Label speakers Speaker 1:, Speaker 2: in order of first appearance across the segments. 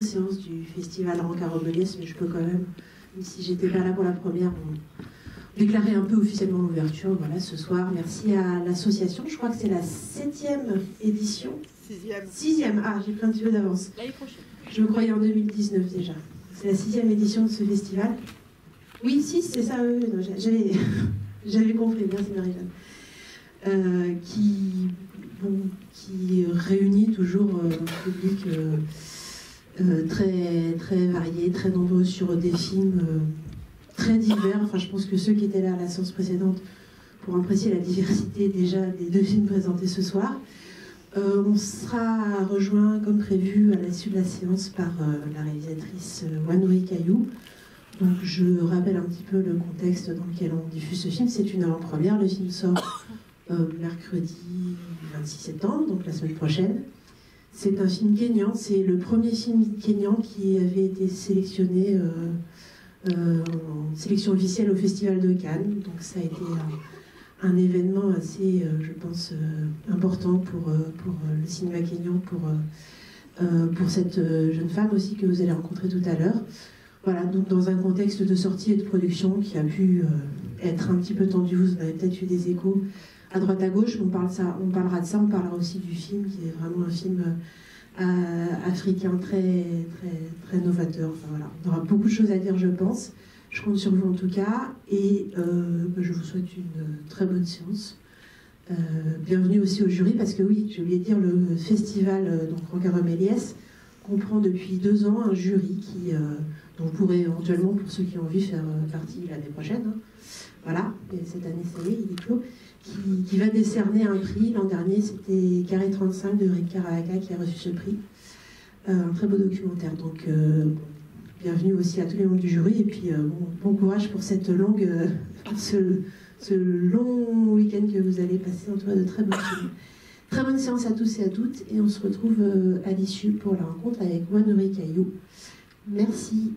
Speaker 1: séance du festival Rancaromeliès, mais je peux quand même, même si j'étais pas là pour la première, déclarer un peu officiellement l'ouverture. Voilà, ce soir, merci à l'association. Je crois que c'est la 7e édition. 6e. Ah, j'ai pris un petit peu d'avance.
Speaker 2: L'année prochaine.
Speaker 1: Je me croyais en 2019 déjà. C'est la 6e édition de ce festival. Oui, 6, c'est ça. J'avais compris. Merci Marie-Jeanne. Qui réunit toujours un public très, très varié, très nombreux sur des films très divers. Enfin, je pense que ceux qui étaient là à la séance précédente pourront apprécier la diversité déjà des 2 films présentés ce soir. On sera rejoint, comme prévu, à l'issue de la séance par la réalisatrice Wanuri Kayou. Donc, je rappelle un petit peu le contexte dans lequel on diffuse ce film. C'est une avant-première. Le film sort mercredi 26 septembre, donc la semaine prochaine. C'est un film kényan. C'est le premier film kényan qui avait été sélectionné en sélection officielle au Festival de Cannes. Donc, ça a été un événement assez, je pense, important pour le cinéma kényan, pour cette jeune femme aussi que vous allez rencontrer tout à l'heure. Voilà, donc dans un contexte de sortie et de production qui a pu être un petit peu tendu, vous en avez peut-être eu des échos à droite à gauche, on parlera de ça, on parlera aussi du film qui est vraiment un film africain très, très, très novateur. Enfin, voilà. On aura beaucoup de choses à dire, je pense. Je compte sur vous en tout cas, et je vous souhaite une très bonne séance. Bienvenue aussi au jury, parce que oui, j'ai oublié de dire, le festival Rancaromeliès comprend depuis 2 ans un jury dont vous pourrez éventuellement, pour ceux qui ont envie, faire partie l'année prochaine. Hein. Voilà, et cette année, ça y est, il est clos. Qui va décerner un prix. L'an dernier, c'était Carré 35 de Rick Caravaca qui a reçu ce prix. Un très beau documentaire. Donc, bienvenue aussi à tous les membres du jury. Et puis, bon courage pour cette ce long week-end que vous allez passer entre de très bonnes films. Très bonne séance à tous et à toutes. Et on se retrouve à l'issue pour la rencontre avec Wanuri Kayou. Merci.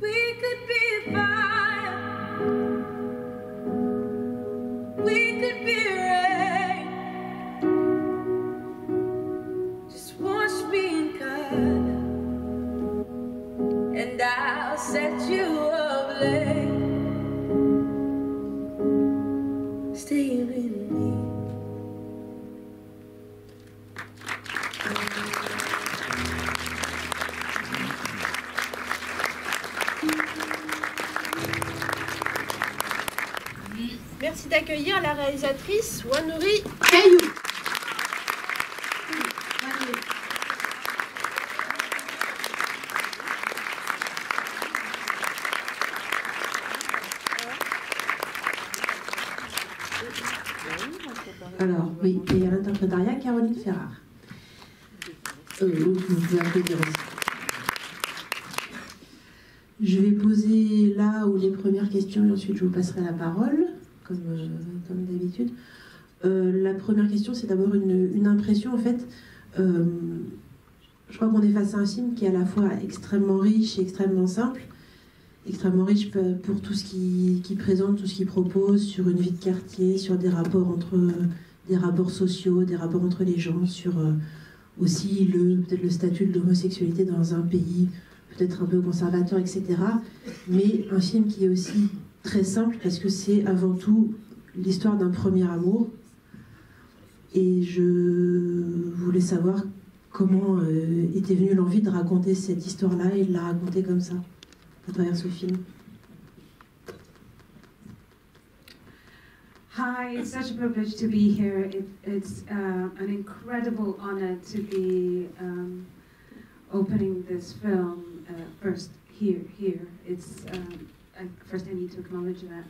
Speaker 3: We could be fire, we could be rain. Just wash me in color, and I'll set you ablaze. Stay with me.
Speaker 2: Merci d'accueillir la réalisatrice Wanuri Kayou.
Speaker 1: Alors, oui, et à l'interprétariat, Caroline Ferrard. Vous pouvez applaudir aussi. Je vais poser là où les premières questions et ensuite je vous passerai la parole, comme d'habitude. La première question, c'est d'abord une impression. En fait, je crois qu'on est face à un film qui est à la fois extrêmement riche et extrêmement simple. Extrêmement riche pour tout ce qui présente, tout ce qu'il propose, sur une vie de quartier, sur des rapports sociaux, des rapports entre les gens, sur aussi peut-être le statut de l'homosexualité dans un pays peut-être un peu conservateur, etc. Mais un film qui est aussi très simple parce que c'est avant tout l'histoire d'un premier amour. Et je voulais savoir comment était venue l'envie de raconter cette histoire-là et de la raconter comme ça, à travers ce film.
Speaker 4: Hi, it's such a privilege to be here. It's an incredible honor to be opening this film first here. It's first I need to acknowledge that.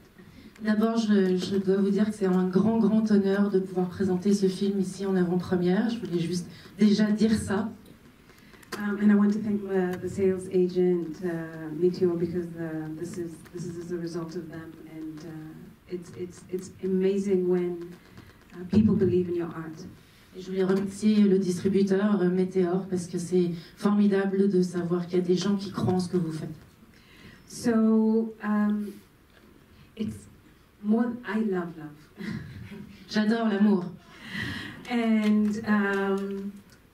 Speaker 5: D'abord, je dois vous dire que c'est un grand honneur de pouvoir présenter ce film ici en avant-première. Je voulais juste déjà dire ça.
Speaker 4: And I want to thank the sales agent, Meteor, because this is as a result of them, and it's amazing when people believe in your art.
Speaker 5: Et je voulais remercier le distributeur Météor parce que c'est formidable de savoir qu'il y a des gens qui croient en ce que vous faites.
Speaker 4: So I love love.
Speaker 5: J'adore l'amour.
Speaker 4: And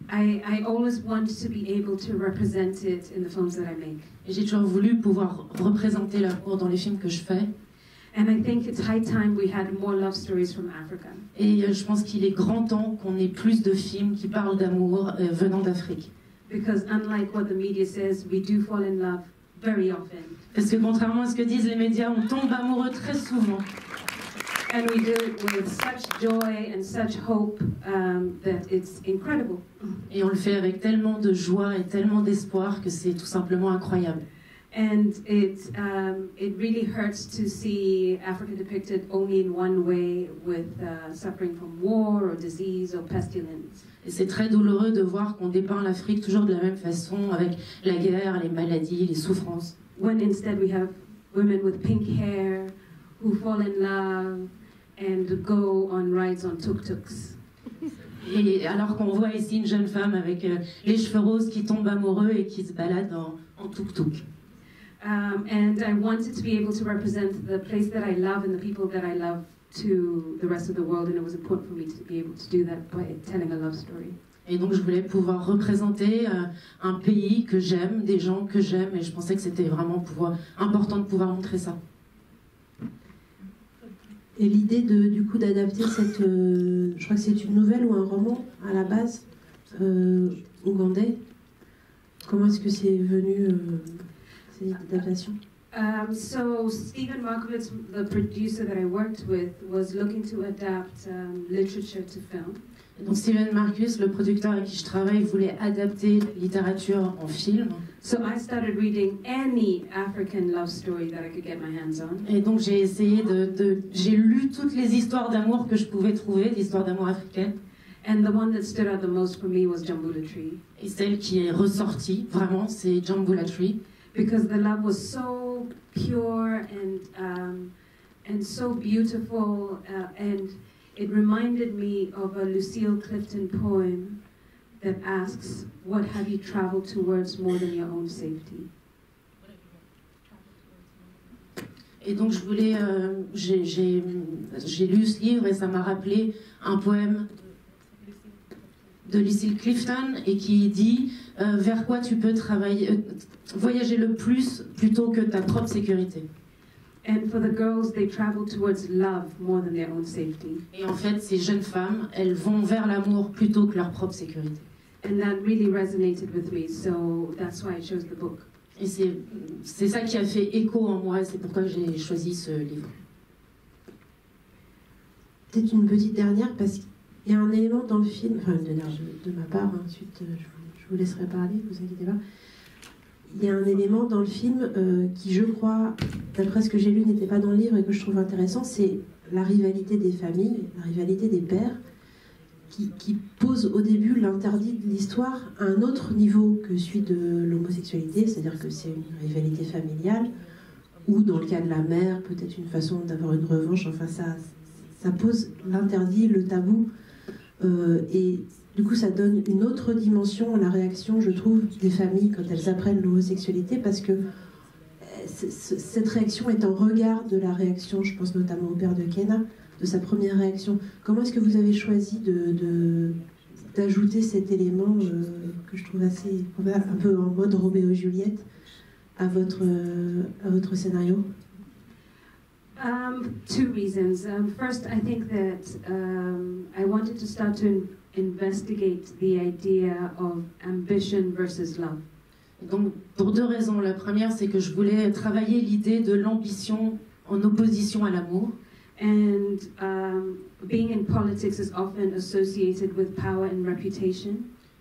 Speaker 4: I always want to be able to represent it in the films that I make.
Speaker 5: Et j'ai toujours voulu pouvoir représenter l'amour dans les films que je fais.
Speaker 4: And I think it's high time we had more love stories from Africa.
Speaker 5: Et je pense qu'il est grand temps qu'on ait plus de films qui parlent d'amour venant d'Afrique.
Speaker 4: Because unlike what the media says, we do fall in love very often.
Speaker 5: Parce que contrairement à ce que disent les médias, on tombe amoureux très souvent.
Speaker 4: And we do it with such joy and such hope that it's incredible.
Speaker 5: Et on le fait avec tellement de joie et tellement d'espoir que c'est tout simplement incroyable.
Speaker 4: And it really hurts to see Africa depicted only in one way, with suffering from war or disease or pestilence.
Speaker 5: Et c'est très douloureux de voir qu'on dépeint l'Afrique toujours de la même façon, avec la guerre, les maladies, les souffrances.
Speaker 4: When instead we have women with pink hair who fall in love and go on rides on tuk-tuks.
Speaker 5: Et alors qu'on voit ici une jeune femme avec les cheveux roses qui tombe amoureux et qui se balade en tuk-tuk.
Speaker 4: And I wanted to be able to represent the place that I love and the people that I love to the rest of the world, and it was important for me to be able to do that by telling a love story.
Speaker 5: Et donc je voulais pouvoir représenter un pays que j'aime, des gens que j'aime, et je pensais que c'était vraiment important de pouvoir montrer ça.
Speaker 1: Et l'idée du coup d'adapter cette, je crois que c'est une nouvelle ou un roman à la base ougandais. Comment est-ce que c'est venu cette adaptation?
Speaker 4: So Stephen Markowitz, the producer that I worked with, was looking to adapt literature to film.
Speaker 5: Donc Steven Marcus, le producteur avec qui je travaille, voulait adapter la littérature en film.
Speaker 4: So I started reading any African love story that I could get my hands on.
Speaker 5: Et donc j'ai essayé j'ai lu toutes les histoires d'amour que je pouvais trouver, l'histoire d'amour africaine.
Speaker 4: And the one that stood out the most for me was Jambula Tree.
Speaker 5: Et celle qui est ressortie, vraiment, c'est Jambula Tree.
Speaker 4: Because the love was so pure and so beautiful, and it reminded me of a Lucille Clifton poem that asks, "What have you traveled towards more than your own safety?"
Speaker 5: Et donc je voulais, j'ai lu ce livre et ça m'a rappelé un poème de Lucille Clifton et qui dit vers quoi tu peux voyager le plus plutôt que ta propre sécurité.
Speaker 4: And for the girls, they travel towards love more than their own safety.
Speaker 5: Et en fait, ces jeunes femmes, elles vont vers l'amour plutôt que leur propre sécurité.
Speaker 4: And that really resonated with me, so that's why I chose the book.
Speaker 5: Et c'est ça qui a fait écho en moi, et c'est pourquoi j'ai choisi ce livre.
Speaker 1: Peut-être une petite dernière, parce qu'il y a un élément dans le film, enfin de ma part, ensuite je vous laisserai parler, ne vous inquiétez pas. Il y a un élément dans le film qui, je crois, d'après ce que j'ai lu, n'était pas dans le livre et que je trouve intéressant, c'est la rivalité des familles, la rivalité des pères, qui pose au début l'interdit de l'histoire à un autre niveau que celui de l'homosexualité, c'est-à-dire que c'est une rivalité familiale, ou dans le cas de la mère, peut-être une façon d'avoir une revanche, enfin ça pose l'interdit, le tabou, et du coup ça donne une autre dimension à la réaction, je trouve, des familles quand elles apprennent l'homosexualité, parce que cette réaction est en regard de la réaction, je pense notamment au père de Kenna, de sa première réaction. Comment est-ce que vous avez choisi d'ajouter cet élément que je trouve assez, un peu en mode Roméo et Juliette à votre scénario?
Speaker 4: Two reasons. First, I think that I wanted to start to investigate the idea of ambition versus love.
Speaker 5: Donc, pour deux raisons. La première, c'est que je voulais travailler l'idée de l'ambition en opposition à l'amour.
Speaker 4: And being in politics is often associated with power and reputation.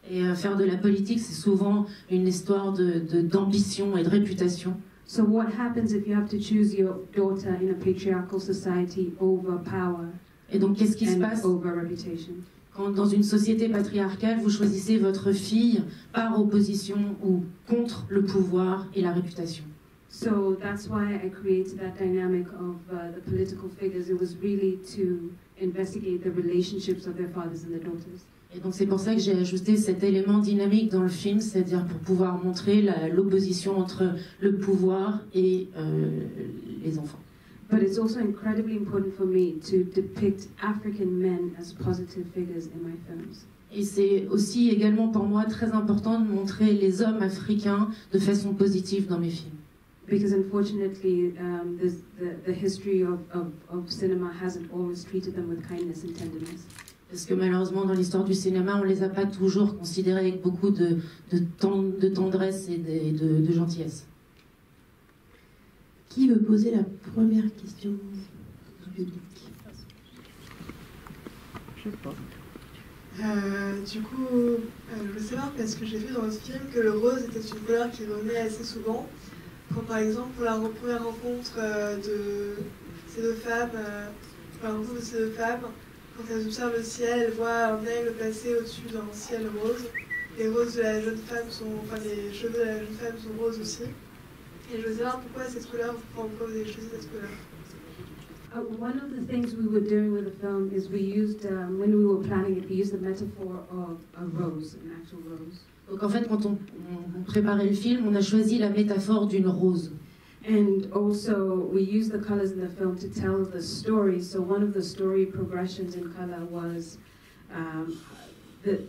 Speaker 5: Et faire de la politique, c'est souvent une histoire d'ambition et de réputation.
Speaker 4: So what happens if you have to choose your daughter in a patriarchal society over power
Speaker 5: Et donc, qu'est-ce qui se
Speaker 4: and
Speaker 5: passe
Speaker 4: over reputation?
Speaker 5: quand, dans une société patriarcale, vous choisissez votre fille par opposition ou contre le pouvoir et la réputation?
Speaker 4: So that's why I created that dynamic of the political figures. It was really to investigate the relationships of their fathers and their daughters.
Speaker 5: Et donc c'est pour ça que j'ai ajouté cet élément dynamique dans le film, c'est-à-dire pour pouvoir montrer l'opposition entre le pouvoir et les enfants.
Speaker 4: But it's also incredibly important for me to depict African men as positive figures in my films.
Speaker 5: Et c'est aussi également pour moi très important de montrer les hommes africains de façon positive dans mes films.
Speaker 4: Because unfortunately, the history of cinema hasn't always treated them with kindness and tenderness.
Speaker 5: Parce que malheureusement, dans l'histoire du cinéma, on ne les a pas toujours considérés avec beaucoup de tendresse et de gentillesse.
Speaker 1: Qui veut poser la première question du public?
Speaker 6: Je sais pas.
Speaker 7: Du coup, je veux savoir, parce que j'ai vu dans votre film que le rose était une couleur qui revenait assez souvent. Quand par exemple, pour la première rencontre de ces deux femmes, quand elles observent le ciel, elles voient un aigle passer au-dessus d'un ciel rose. Les roses de la jeune femme les cheveux de la jeune femme sont roses aussi. Et je veux savoir pourquoi cette couleur, pourquoi vous avez choisi cette couleur.
Speaker 4: One of the things we were doing with the film is we used, when we were planning it, we used the metaphor of a rose, an actual rose.
Speaker 5: Donc en fait, quand on préparait le film, on a choisi la métaphore d'une rose.
Speaker 4: And also, we used the colors in the film to tell the story. So one of the story progressions in color was the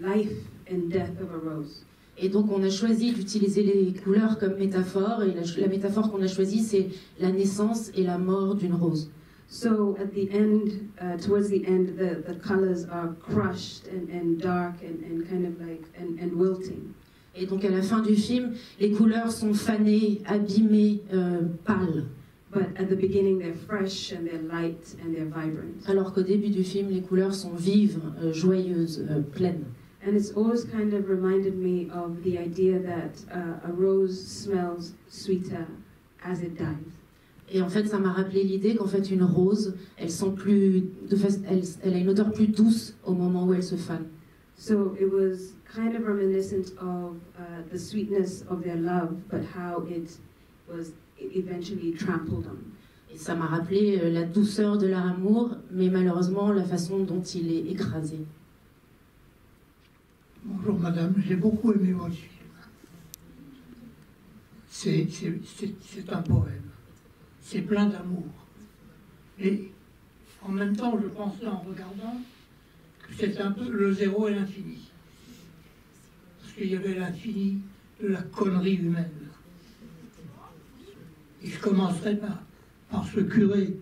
Speaker 4: life and death of a rose.
Speaker 5: Et donc on a choisi d'utiliser les couleurs comme métaphore, et la métaphore qu'on a choisie, c'est la naissance et la mort d'une rose.
Speaker 4: So at the end, towards the end, the colors are crushed and dark and kind of like and wilting.
Speaker 5: Et donc à la fin du film, les couleurs sont fanées, abîmées, pâles.
Speaker 4: But at the beginning, they're fresh and they're light and they're vibrant.
Speaker 5: Alors qu'au début du film, les couleurs sont vives, joyeuses, pleines.
Speaker 4: And it's always kind of reminded me of the idea that a rose smells sweeter as it dies.
Speaker 5: Et en fait, ça m'a rappelé l'idée qu'en fait, une rose, elle a une odeur plus douce au moment où elle se fane.
Speaker 4: So it was kind of reminiscent of the sweetness of their love, but how it was eventually trampled on.
Speaker 5: Et ça m'a rappelé la douceur de leur amour, mais malheureusement la façon dont il est écrasé.
Speaker 6: Bonjour madame, j'ai beaucoup aimé votre film. C'est un poème. C'est plein d'amour. Et en même temps, je pensais en regardant que c'est un peu le zéro et l'infini. Parce qu'il y avait l'infini de la connerie humaine. Et je commencerai par ce curé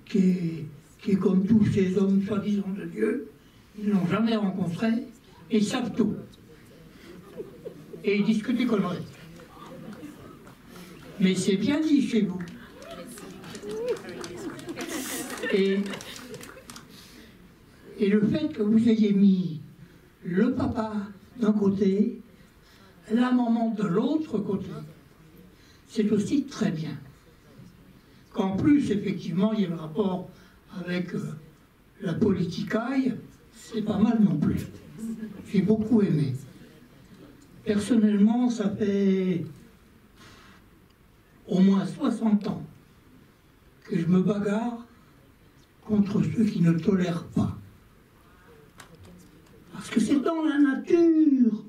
Speaker 6: qui est comme tous ces hommes soi-disant de Dieu. Ils ne l'ont jamais rencontré et ils savent tout. Et ils disent que des conneries. Mais c'est bien dit chez vous. Et le fait que vous ayez mis le papa d'un côté, la maman de l'autre côté, c'est aussi très bien. Qu'en plus, effectivement, il y a le rapport avec la politicaille, c'est pas mal non plus. J'ai beaucoup aimé. Personnellement, ça fait au moins 60 ans que je me bagarre contre ceux qui ne tolèrent pas. Parce que c'est dans la nature,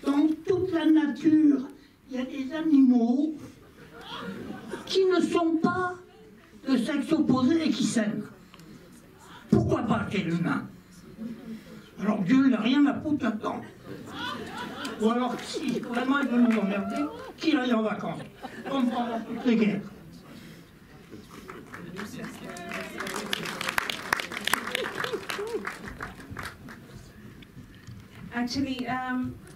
Speaker 6: dans toute la nature, il y a des animaux qui ne sont pas de sexe opposé et qui s'aiment. Pourquoi pas chez l'humain? Alors Dieu n'a rien à foutre là-dedans. Ou alors, si vraiment il veut nous emmerder, qu'il aille en vacances, comme pendant toutes les guerres.
Speaker 4: Actually,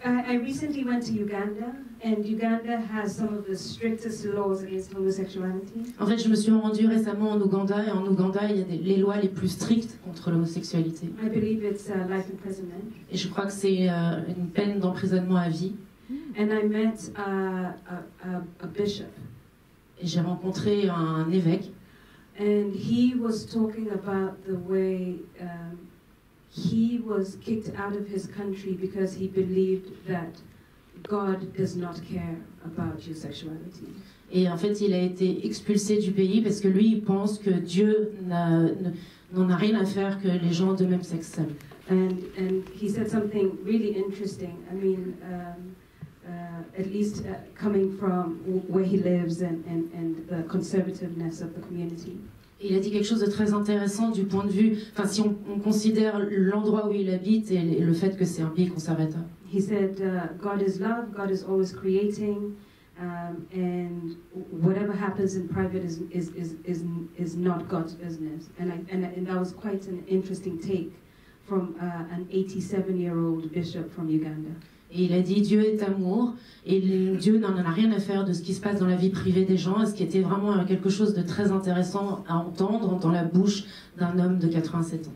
Speaker 4: I recently went to Uganda, and Uganda has some of the strictest laws against homosexuality.
Speaker 5: En fait, je me suis rendue récemment en Ouganda, et en Ouganda, il y a les lois les plus strictes contre l'homosexualité.
Speaker 4: I believe it's life imprisonment.
Speaker 5: Et je crois que c'est une peine d'emprisonnement à vie.
Speaker 4: And I met a bishop.
Speaker 5: Et j'ai rencontré un évêque.
Speaker 4: And he was talking about the way he was kicked out of his country because he believed that God does not care about your sexuality.
Speaker 5: Et en fait, il a été expulsé du pays parce que lui, il pense que Dieu n'en a rien à faire que les gens de même sexe s'aiment.
Speaker 4: And he said something really interesting. I mean, at least coming from where he lives and the conservativeness of the community.
Speaker 5: Il a dit quelque chose de très intéressant du point de vue, enfin si on considère l'endroit où il habite et le fait que c'est un pays conservateur.
Speaker 4: He said, God is love, God is always creating, and whatever happens in private is not God's business. And that was quite an interesting take from an 87-year-old bishop from Uganda.
Speaker 5: Et il a dit Dieu est amour et Dieu n'en a rien à faire de ce qui se passe dans la vie privée des gens, ce qui était vraiment quelque chose de très intéressant à entendre dans la bouche d'un homme de 87 ans.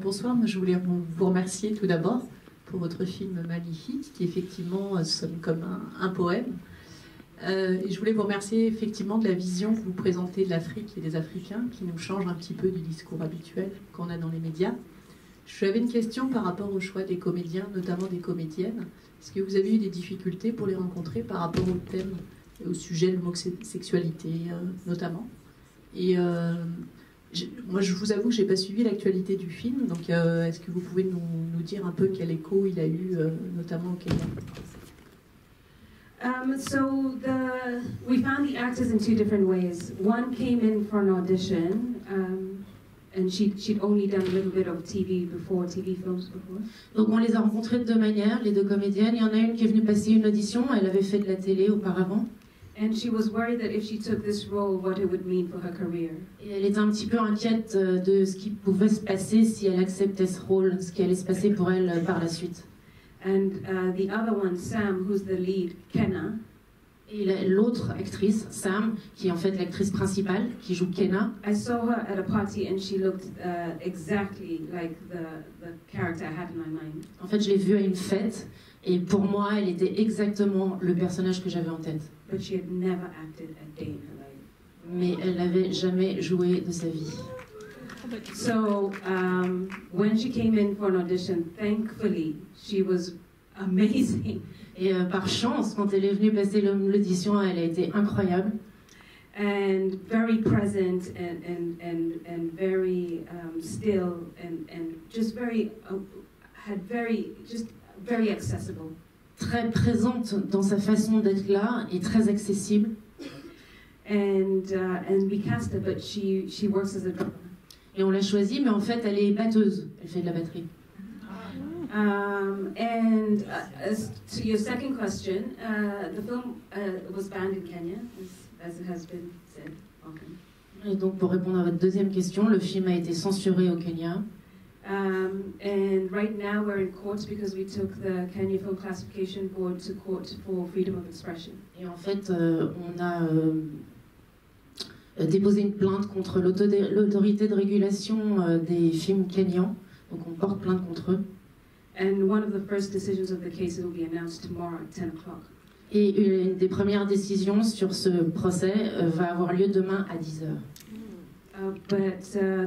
Speaker 8: Bonsoir, moi je voulais vous remercier tout d'abord pour votre film Malihit, qui effectivement sonne comme un poème. Et je voulais vous remercier effectivement de la vision que vous présentez de l'Afrique et des Africains, qui nous change un petit peu du discours habituel qu'on a dans les médias. J'avais une question par rapport au choix des comédiens, notamment des comédiennes. Est-ce que vous avez eu des difficultés pour les rencontrer par rapport au thème et au sujet de l'homosexualité notamment? Et moi, je vous avoue que je n'ai pas suivi l'actualité du film, donc est-ce que vous pouvez nous dire un peu quel écho il a eu, notamment au Kenya?
Speaker 4: We found the actors in two different ways. One came in for an audition. And she'd only done a little bit of TV films before.
Speaker 5: Donc on les a rencontrés de deux manières, les deux comédiennes. Il y en a une qui est venue passer une audition, elle avait fait de la télé auparavant.
Speaker 4: And she was worried that if she took this role, what it would mean for her career.
Speaker 5: Et elle était un petit peu inquiète de ce qui pouvait se passer si elle acceptait ce rôle, ce qui allait se passer pour elle par la suite.
Speaker 4: And the other one, Sam, who's the lead, Kenna.
Speaker 5: Et l'autre actrice, Sam, qui est en fait l'actrice principale, qui joue Kenna.
Speaker 4: I saw her at a party and she looked exactly like the character I had in my mind.
Speaker 5: En fait, je l'ai vue à une fête et pour moi, elle était exactement le personnage que j'avais en tête.
Speaker 4: But she had never acted a day in her life.
Speaker 5: Mais elle n'avait jamais joué de sa vie.
Speaker 4: So when she came in for an audition, thankfully, she was amazing.
Speaker 5: Et par chance, quand elle est venue passer l'audition, elle a été incroyable.
Speaker 4: And very present and very still and just very very accessible.
Speaker 5: Très présente dans sa façon d'être là et très accessible.
Speaker 4: And we cast her, but she works as a drummer.
Speaker 5: Et on l'a choisie, mais en fait, elle est batteuse. Elle fait de la batterie.
Speaker 4: And as to your second question, the film was banned in Kenya, as it has been said often.
Speaker 5: Et donc, pour répondre à votre deuxième question, le film a été censuré au Kenya.
Speaker 4: And right now we're in court because we took the Kenya Film Classification Board to court for freedom of expression.
Speaker 5: Et en fait, on a déposé une plainte contre l'autorité de régulation des films kenyans. Donc, on porte plainte contre eux.
Speaker 4: And one of the first decisions of the case will be announced tomorrow at 10 o'clock.
Speaker 5: Et une des premières décisions sur ce procès va avoir lieu demain à 10h.
Speaker 4: But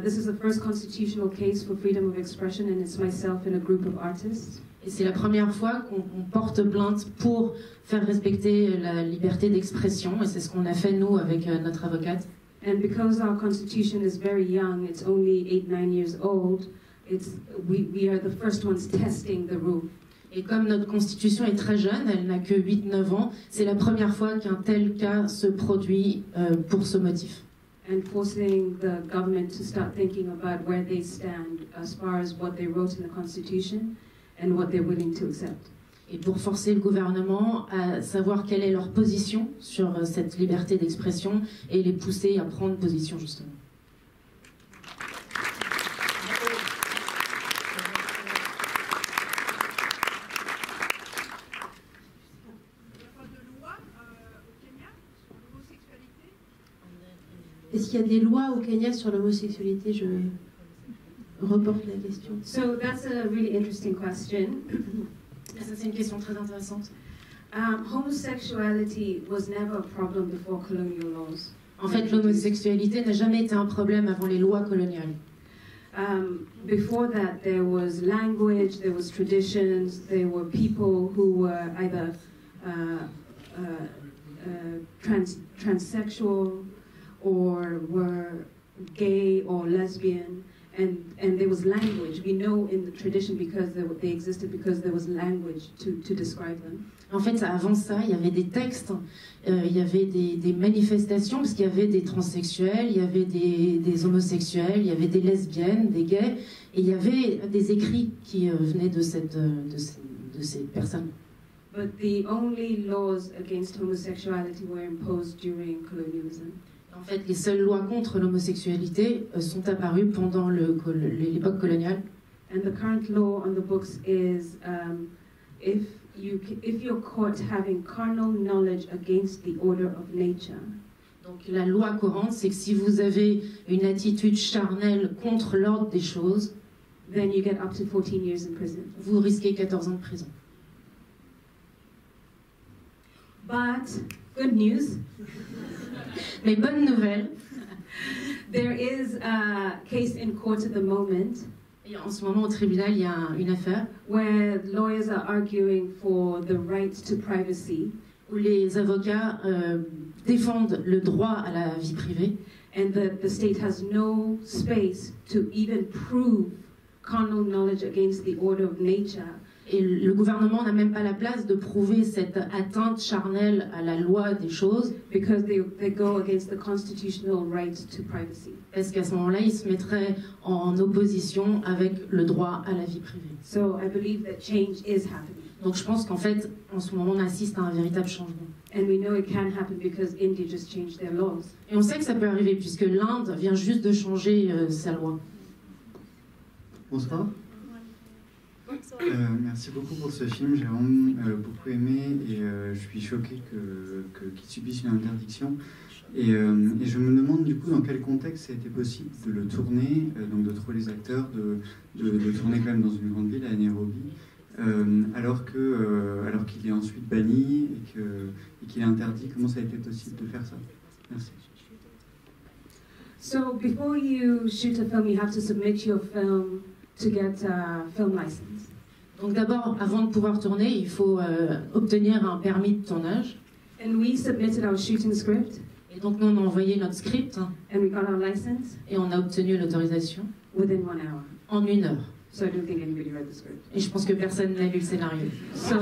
Speaker 4: this is the first constitutional case for freedom of expression, and it's myself and a group of artists.
Speaker 5: Et c'est la première fois qu'on porte plainte pour faire respecter la liberté d'expression, et c'est ce qu'on a fait nous avec notre avocate.
Speaker 4: And because our constitution is very young, it's only 8-9 years old. We are the first ones testing the rule.
Speaker 5: Et comme notre constitution est très jeune, elle n'a que 8-9 ans, c'est la première fois qu'un tel cas se produit pour ce motif.
Speaker 4: And forcing the government to start thinking about where they stand as far as what they wrote in the Constitution and what they're willing to accept.
Speaker 5: Et pour forcer le gouvernement à savoir quelle est leur position sur cette liberté d'expression et les pousser à prendre position justement.
Speaker 1: Est-ce qu'il y a des lois au Kenya sur l'homosexualité? Je reporte la question.
Speaker 4: So that's a really interesting question.
Speaker 5: Ça, c'est une question très intéressante.
Speaker 4: Homosexuality was never a problem before colonial laws.
Speaker 5: En fait, l'homosexualité n'a jamais été un problème avant les lois coloniales.
Speaker 4: Before that, there was language, there was traditions, there were people who were either transsexual or were gay or lesbian, and there was language. We know in the tradition because they existed because there was language to describe them.
Speaker 5: En fait, avant ça, il y avait des textes, il y avait des manifestations, parce qu'il y avait des transsexuels, il y avait des homosexuels, il y avait des lesbiennes, des gays, et il y avait des écrits qui venaient de ces personnes.
Speaker 4: But the only laws against homosexuality were imposed during colonialism.
Speaker 5: En fait, les seules lois contre l'homosexualité sont apparues pendant l'époque coloniale.
Speaker 4: And the current law on the books is if you're caught having carnal knowledge against the order of nature.
Speaker 5: Donc la loi courante, c'est que si vous avez une attitude charnelle contre l'ordre des choses,
Speaker 4: then you get up to 14 years in prison.
Speaker 5: Vous risquez 14 ans de prison.
Speaker 4: But good news.
Speaker 5: Mais bonne nouvelle.
Speaker 4: There is a case in court at the moment.
Speaker 5: Et en ce moment au tribunal, il y a une affaire
Speaker 4: where lawyers are arguing for the right to privacy.
Speaker 5: Où les avocats défendent le droit à la vie privée.
Speaker 4: And the state has no space to even prove carnal knowledge against the order of nature.
Speaker 5: Et le gouvernement n'a même pas la place de prouver cette atteinte charnelle à la loi des choses.
Speaker 4: Because they go against the constitutional right to privacy.
Speaker 5: Parce qu'à ce moment-là, ils se mettraient en opposition avec le droit à la vie privée.
Speaker 4: So I believe that change is happening.
Speaker 5: Donc je pense qu'en fait, en ce moment, on assiste à un véritable changement.
Speaker 4: And we know it can happen because India just changed their laws.
Speaker 5: Et on sait que ça peut arriver puisque l'Inde vient juste de changer sa loi.
Speaker 9: Bonsoir. Merci beaucoup pour ce film, j'ai vraiment beaucoup aimé et je suis choqué qu'il subisse une interdiction. Et je me demande du coup dans quel contexte ça a été possible de le tourner, donc de trouver les acteurs, de tourner quand même dans une grande ville, à Nairobi, alors qu'il est ensuite banni et qu'il est interdit. Comment ça a été possible de faire ça? Merci.
Speaker 4: So before you shoot a film, you have to submit your film to get a film license.
Speaker 5: Donc d'abord, avant de pouvoir tourner, il faut obtenir un permis de tournage.
Speaker 4: And we submitted our shooting script.
Speaker 5: Et donc nous, on a envoyé notre script.
Speaker 4: And we got our license.
Speaker 5: Et on a obtenu l'autorisation.
Speaker 4: Within 1 hour.
Speaker 5: En 1 heure.
Speaker 4: So I don't think anybody read the script.
Speaker 5: Et je pense que personne n'a lu le scénario.
Speaker 4: So,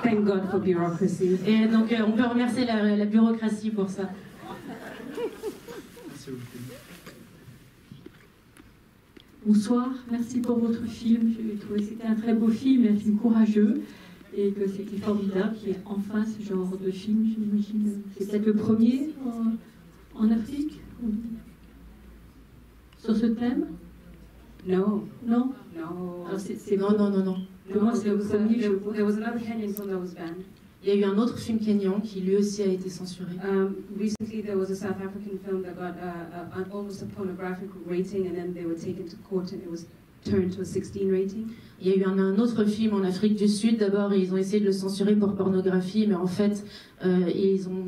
Speaker 4: thank God for bureaucracy.
Speaker 5: Et donc on peut remercier la bureaucratie pour ça.
Speaker 9: Merci beaucoup.
Speaker 10: Bonsoir, merci pour votre film. J'ai trouvé que c'était un très beau film, un film courageux, et que c'était formidable qu'il y ait enfin ce genre de film, j'imagine. C'est peut-être le premier en Afrique sur ce thème?
Speaker 4: No.
Speaker 10: Non?
Speaker 4: No.
Speaker 5: Alors non.
Speaker 4: No, there was another Kenyan film that was banned.
Speaker 5: Il y a eu un autre film kenyan qui lui aussi a été censuré.
Speaker 4: Recently there was a South African film that got almost a pornographic rating and then they were taken to court and it was turned to a 16 rating.
Speaker 5: Il y a eu un autre film en Afrique du Sud. D'abord, ils ont essayé de le censurer pour pornographie, mais en fait, ils ont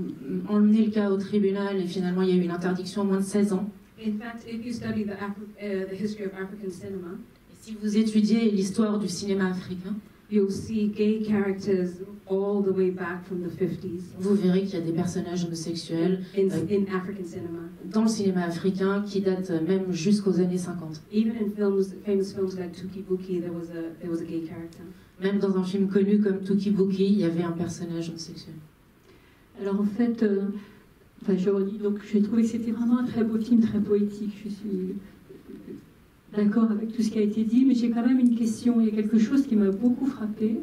Speaker 5: emmené le cas au tribunal et finalement, il y a eu une interdiction à moins de 16 ans.
Speaker 4: In fact, if you study the history of African cinema,
Speaker 5: et si vous étudiez l'histoire du cinéma africain,
Speaker 4: you'll see gay characters all the way back from the 50s.
Speaker 5: Vous verrez qu'il y a des personnages homosexuels
Speaker 4: in African cinema.
Speaker 5: Dans le cinéma africain qui datent même jusqu'aux années 50.
Speaker 4: Even in famous films like Tuki Buki, there was a gay character.
Speaker 5: Même dans un film connu comme Tuki Buki, il y avait un personnage homosexuel.
Speaker 10: Alors en fait, je redis, donc j'ai trouvé que c'était vraiment un très beau film, très poétique. Je suis d'accord avec tout ce qui a été dit, mais j'ai quand même une question. Il y a quelque chose qui m'a beaucoup frappée.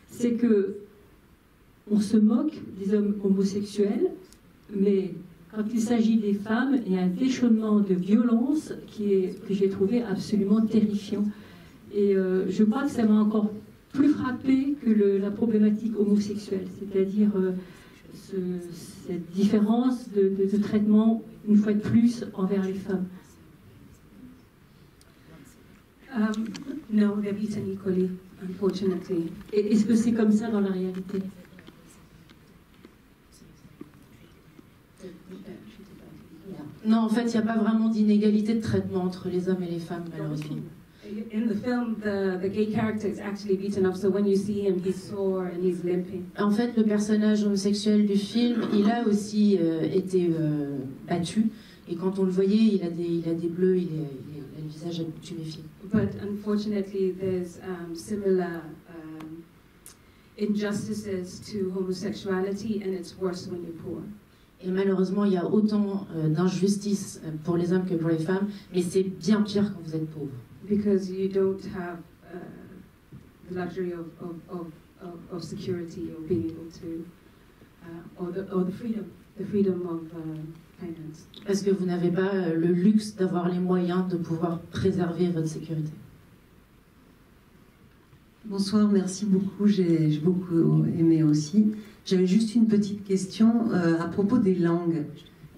Speaker 10: C'est que on se moque des hommes homosexuels, mais quand il s'agit des femmes, il y a un déchaînement de violence que j'ai trouvé absolument terrifiant. Et je crois que ça m'a encore plus frappé que la problématique homosexuelle, c'est-à-dire cette différence de traitement, une fois de plus, envers les femmes.
Speaker 4: No, they're beaten equally, unfortunately.
Speaker 10: Et est-ce que c'est comme ça dans la réalité?
Speaker 5: Non, en fait, il n'y a pas vraiment d'inégalité de traitement entre les hommes et les femmes, malheureusement.
Speaker 4: in the film, the gay character is actually beaten up. So when you see him, he's sore and he's limping.
Speaker 5: En fait, le personnage homosexuel du film, il a aussi été battu. Et quand on le voyait, il a des bleus, il a le visage tuméfié.
Speaker 4: But unfortunately, there's similar injustices to homosexuality, and it's worse when you're poor.
Speaker 5: Et malheureusement, il y a autant d'injustices pour les hommes que pour les femmes, mais c'est bien pire quand vous êtes pauvre.
Speaker 4: Because you don't have the luxury of security or being able to, or the freedom of finance.
Speaker 5: Parce que vous n'avez pas le luxe d'avoir les moyens de pouvoir préserver votre sécurité.
Speaker 11: Bonsoir, merci beaucoup, j'ai beaucoup aimé aussi. J'avais juste une petite question à propos des langues.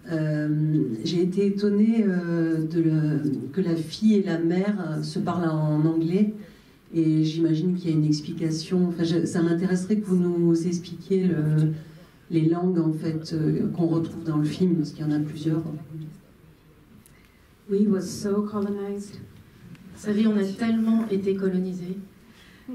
Speaker 11: J'ai été étonnée que la fille et la mère se parlent en anglais, et j'imagine qu'il y a une explication. Enfin, ça m'intéresserait que vous nous expliquiez les langues en fait qu'on retrouve dans le film, parce qu'il y en a plusieurs.
Speaker 4: We was so colonized.
Speaker 5: Vous savez, on a tellement été colonisés.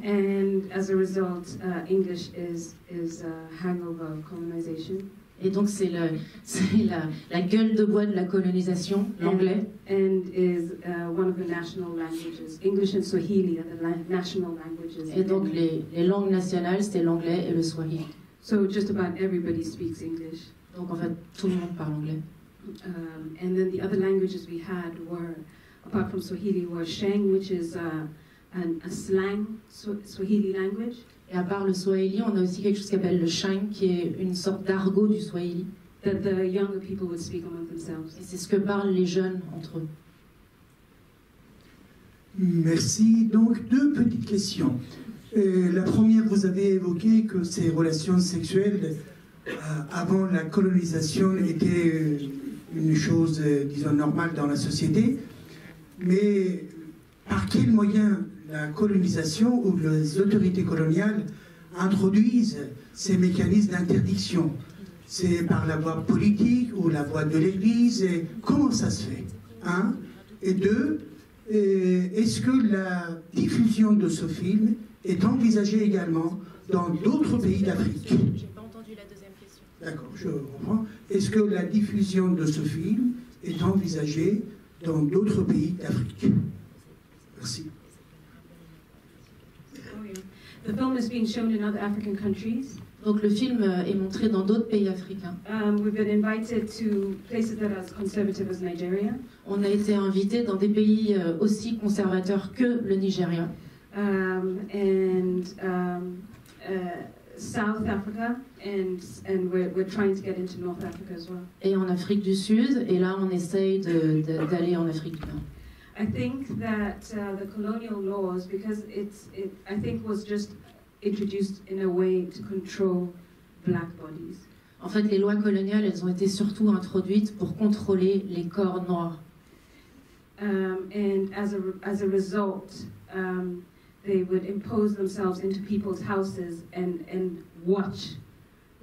Speaker 4: And as a result, English is a hangover of colonization.
Speaker 5: Et donc c'est la gueule de bois de la colonisation, l'anglais.
Speaker 4: And is one of the national languages. English and Swahili are the national languages.
Speaker 5: Et donc les langues nationales, c'était l'anglais et le swahili.
Speaker 4: So just about everybody speaks English.
Speaker 5: Donc en fait, tout le monde parle anglais.
Speaker 4: And then the other languages we had were, apart from Swahili, were Sheng, which is a slang Swahili language.
Speaker 5: Et à part le swahili, on a aussi quelque chose qui s'appelle le sheng, qui est une sorte d'argot du swahili.
Speaker 4: That the younger people would speak among themselves.
Speaker 5: Et c'est ce que parlent les jeunes entre eux.
Speaker 12: Merci. Donc, deux petites questions. La première, vous avez évoqué que ces relations sexuelles, avant la colonisation, étaient une chose, disons, normale dans la société. Mais par quels moyens la colonisation ou les autorités coloniales introduisent ces mécanismes d'interdiction? C'est par la voie politique ou la voie de l'Église? Comment ça se fait? Un. Et deux, est-ce que la diffusion de ce film est envisagée également dans d'autres pays d'Afrique?
Speaker 2: J'ai pas entendu la deuxième question.
Speaker 12: D'accord, je comprends. Est-ce que la diffusion de ce film est envisagée dans d'autres pays d'Afrique? Merci.
Speaker 4: The film is being shown in other African countries.
Speaker 5: Donc le film est montré dans d'autres pays africains.
Speaker 4: We've been invited to places that are as conservative as Nigeria.
Speaker 5: On a été invité dans des pays aussi conservateurs que le Nigeria.
Speaker 4: South Africa, and we're trying to get into North Africa as well.
Speaker 5: Et en Afrique du Sud, et là on essaye d'aller en Afrique du Nord.
Speaker 4: I think that the colonial laws, because I think was just introduced in a way to control black bodies.
Speaker 5: En fait, les lois coloniales, elles ont été surtout introduites pour contrôler les corps noirs.
Speaker 4: And as a result, they would impose themselves into people's houses and watch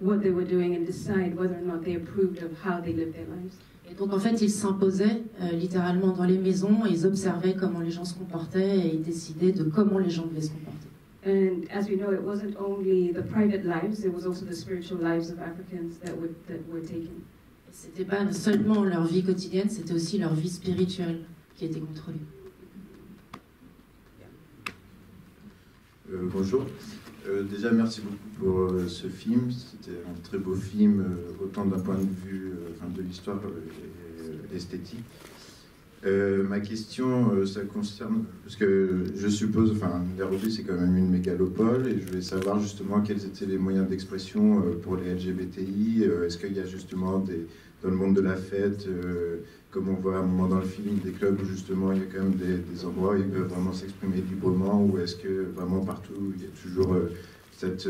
Speaker 4: what they were doing and decide whether or not they approved of how they lived their lives.
Speaker 5: Et donc en fait, ils s'imposaient littéralement dans les maisons, ils observaient comment les gens se comportaient et ils décidaient de comment les gens devaient se comporter.
Speaker 4: And as we know, it wasn't only the private lives, it was also the spiritual lives of Africans that were taken.
Speaker 5: C'était pas seulement leur vie quotidienne, c'était aussi leur vie spirituelle qui était contrôlée.
Speaker 13: Bonjour. Déjà, merci beaucoup pour ce film. C'était un très beau film, autant d'un point de vue de l'histoire et esthétique. Ma question, ça concerne, parce que je suppose, Nairobi c'est quand même une mégalopole, et je voulais savoir justement quels étaient les moyens d'expression pour les LGBTI. Est-ce qu'il y a justement dans le monde de la fête, comme on voit à un moment dans le film, des clubs où justement il y a quand même des endroits où ils peuvent vraiment s'exprimer librement, ou est-ce que vraiment partout il y a toujours cette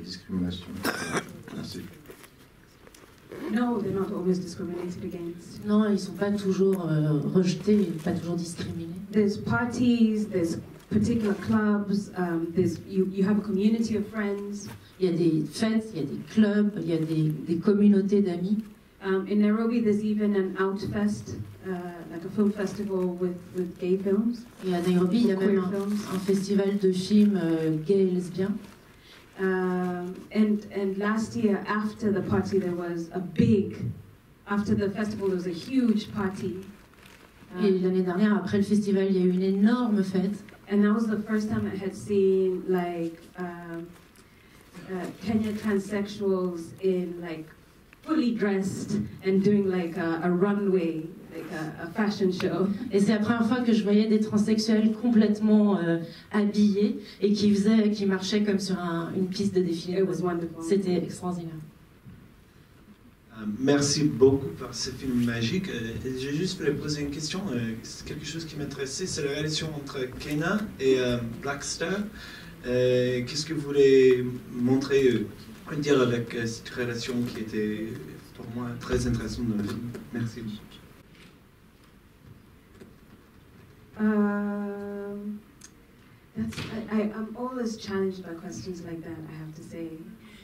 Speaker 13: discrimination? Merci.
Speaker 4: No, they're not always discriminated against.
Speaker 5: Non, ils sont pas toujours rejetés, pas toujours discriminés.
Speaker 4: There's parties, there's particular clubs, you have a community of friends.
Speaker 5: Il y a des fêtes, il y a des clubs, il y a des communautés d'amis.
Speaker 4: In Nairobi, there's even an Outfest, like a film festival with gay films.
Speaker 5: Et à Nairobi, il y a même un festival de films gays et lesbiens.
Speaker 4: And last year, after the party, there was after the festival, there was a huge party.
Speaker 5: Et l'année dernière, après le festival, il y a eu une énorme fête.
Speaker 4: And that was the first time I had seen like Kenyan transsexuals in like fully dressed and doing like a runway, like a fashion show.
Speaker 5: Et c'est la première fois que je voyais des transsexuels complètement habillés et qui marchaient comme sur une piste de défilé.
Speaker 4: It was wonderful.
Speaker 5: C'était extraordinaire.
Speaker 14: Merci beaucoup pour ce film magique. J'ai juste voulu poser une question. C'est quelque chose qui m'intéressait, c'est la relation entre Kena et Black Star. Qu'est-ce que vous voulez montrer, dire avec cette relation qui était pour moi très intéressante dans le film? Merci.
Speaker 4: I'm always challenged by questions like that, I have to say.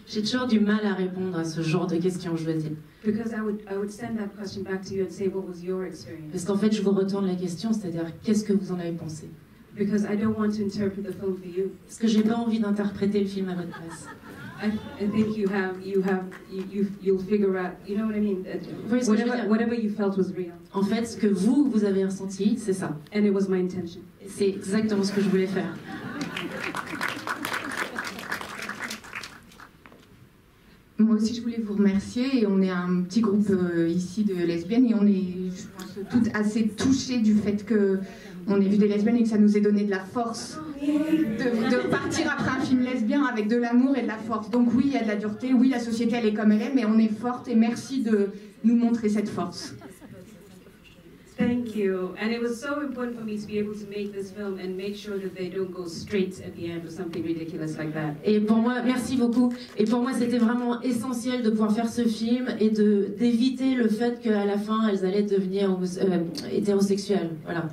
Speaker 5: J'ai toujours du mal à répondre à ce genre de questions, je dois dire.
Speaker 4: Because I would send that question back to you and say, what was your experience?
Speaker 5: Parce qu'en fait, je vous retourne la question, c'est-à-dire, qu'est-ce que vous en avez pensé?
Speaker 4: Because I don't want to interpret the film for you.
Speaker 5: Parce que j'ai pas envie d'interpréter le film à votre place.
Speaker 4: I think you'll figure out, you know what I mean? Whatever you felt was real.
Speaker 5: En fait, ce que vous avez ressenti, c'est ça.
Speaker 4: And it was my intention.
Speaker 5: C'est exactement ce que je voulais faire.
Speaker 15: Moi aussi, je voulais vous remercier. Et on est un petit groupe ici de lesbiennes et on est, je pense, toutes assez touchées du fait qu'on ait vu des lesbiennes et que ça nous ait donné de la force de partir après un film lesbien avec de l'amour et de la force. Donc oui, il y a de la dureté. Oui, la société, elle est comme elle est, mais on est forte et merci de nous montrer cette force.
Speaker 4: Thank you. And it was so important for me to be able to make this film and make sure that they don't go straight at the end or something ridiculous like that.
Speaker 5: Et pour moi, merci beaucoup. Et pour moi, c'était vraiment essentiel de pouvoir faire ce film et d'éviter le fait qu'à la fin, elles allaient devenir hétérosexuelles. Voilà.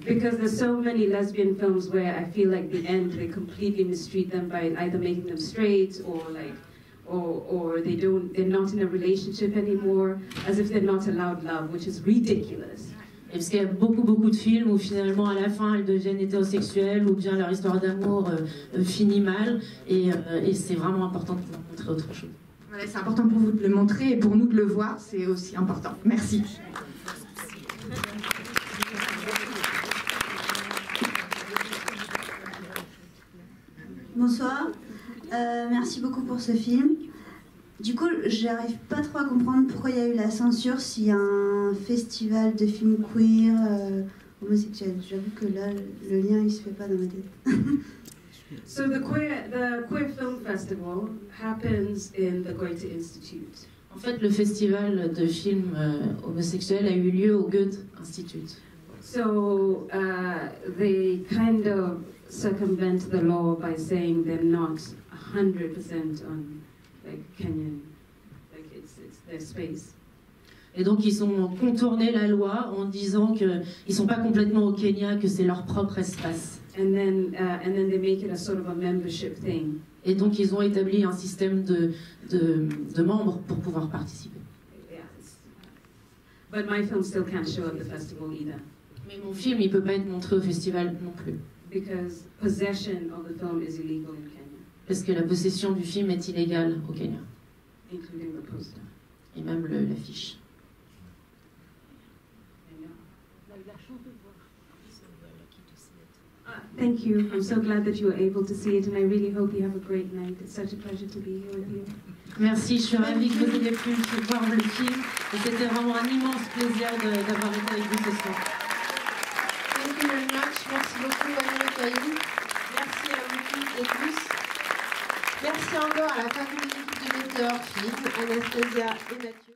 Speaker 4: Because there's so many lesbian films where I feel like the end, they completely mistreat them by either making them straight or like or they're not in a relationship anymore, as if they're not allowed love, which is ridiculous.
Speaker 5: Et parce qu'il y a beaucoup de films où finalement à la fin elles deviennent hétérosexuelles ou bien leur histoire d'amour finit mal et c'est vraiment important de pouvoir montrer autre chose.
Speaker 15: Voilà, c'est important pour vous de le montrer et pour nous de le voir, c'est aussi important. Merci.
Speaker 16: Bonsoir. Merci beaucoup pour ce film. Du coup, j'arrive pas trop à comprendre pourquoi il y a eu la censure s'il y a un festival de films queer homosexuels. J'avoue que là, le lien il se fait pas dans ma tête.
Speaker 4: So the queer film festival happens in the Goethe Institute.
Speaker 5: En fait, le festival de films homosexuels a eu lieu au Goethe Institute.
Speaker 4: So they kind of circumvent the law by saying they're not 100% on like Kenyan, like it's their space.
Speaker 5: Et donc ils ont contourné la loi en disant qu'ils ne sont pas complètement au Kenya, que c'est leur propre espace.
Speaker 4: And then they make it a sort of a membership thing.
Speaker 5: Et donc ils ont établi un système de membres pour pouvoir participer.
Speaker 4: Yes. But my film still can't show at the festival either.
Speaker 5: Mais mon film, il peut pas être montré au festival non plus.
Speaker 4: Because possession of the film is illegal in Kenya.
Speaker 5: Parce que la possession du film est illégale au Kenya.
Speaker 4: Including the poster.
Speaker 5: Et même l'affiche.
Speaker 4: Thank you. I'm so glad that you were able to see it, and I really hope you have a great night. It's such a pleasure to be here with you.
Speaker 5: Merci, je suis ravie que vous ayez pu voir le film. Et c'était vraiment un immense plaisir d'avoir été avec vous ce soir.
Speaker 2: Thank you very much. Merci beaucoup, Anne Caillou. Merci à vous toutes et tous. Merci encore à la famille de l'équipe du Météor Film, Anastasia et Mathieu.